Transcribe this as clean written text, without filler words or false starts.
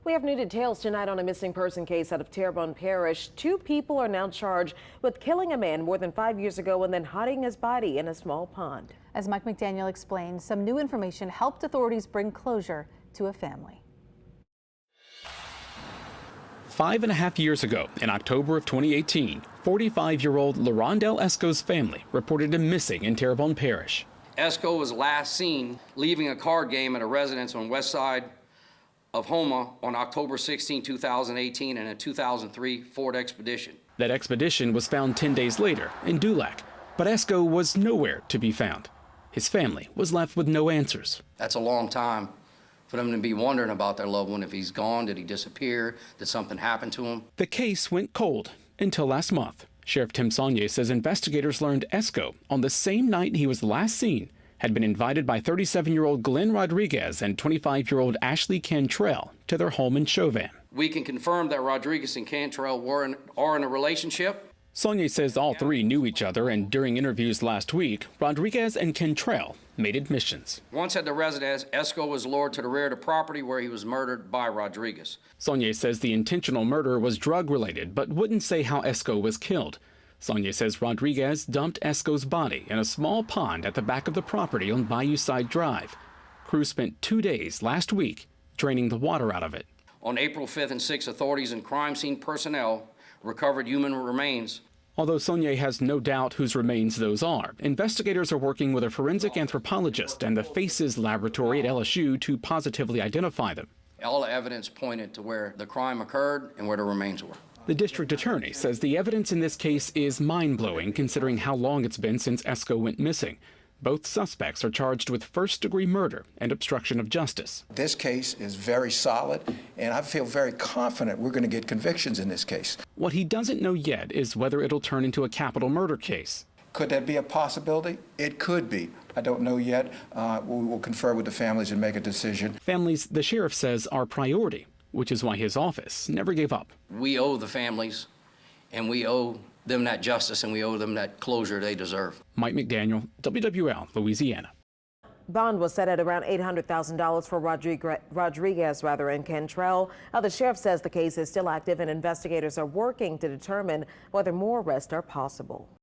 We have new details tonight on a missing person case out of Terrebonne Parish. 2 people are now charged with killing a man more than 5 years ago and then hiding his body in a small pond. As Mike McDaniel explained, some new information helped authorities bring closure to a family. 5.5 years ago, in October of 2018, 45-year-old LaRondell Esco's family reported him missing in Terrebonne Parish. Esco was last seen leaving a card game at a residence on west side of Houma on October 16, 2018 in a 2003 Ford Expedition. That expedition was found 10 days later in Dulac, but Esco was nowhere to be found. His family was left with no answers. That's a long time for them to be wondering about their loved one. If he's gone, did he disappear? Did something happen to him? The case went cold until last month. Sheriff Tim Saunier says investigators learned Esco, on the same night he was last seen, had been invited by 37-year-old Glenn Rodriguez and 25-year-old Ashley Cantrelle to their home in Chauvin. We can confirm that Rodriguez and Cantrelle are in a relationship. Saunier says all three knew each other, and during interviews last week, Rodriguez and Cantrelle made admissions. Once at the residence, Esco was lured to the rear of the property where he was murdered by Rodriguez. Saunier says the intentional murder was drug-related, but wouldn't say how Esco was killed. Saunier says Rodriguez dumped Esco's body in a small pond at the back of the property on Bayou Side Drive. Crews spent 2 days last week draining the water out of it. On April 5th and 6th, authorities and crime scene personnel recovered human remains. Although Saunier has no doubt whose remains those are, investigators are working with a forensic anthropologist and the Faces Laboratory at LSU to positively identify them. All the evidence pointed to where the crime occurred and where the remains were. The district attorney says the evidence in this case is mind-blowing considering how long it's been since Esco went missing. Both suspects are charged with first-degree murder and obstruction of justice. This case is very solid, and I feel very confident we're going to get convictions in this case. What he doesn't know yet is whether it'll turn into a capital murder case. Could that be a possibility? It could be. I don't know yet. We will confer with the families and make a decision. Families, the sheriff says, are priority, which is why his office never gave up. We owe the families, and we owe them that justice, and we owe them that closure they deserve. Mike McDaniel, WWL, Louisiana. Bond was set at around $800,000 for Rodriguez and Cantrelle. The sheriff says the case is still active and investigators are working to determine whether more arrests are possible.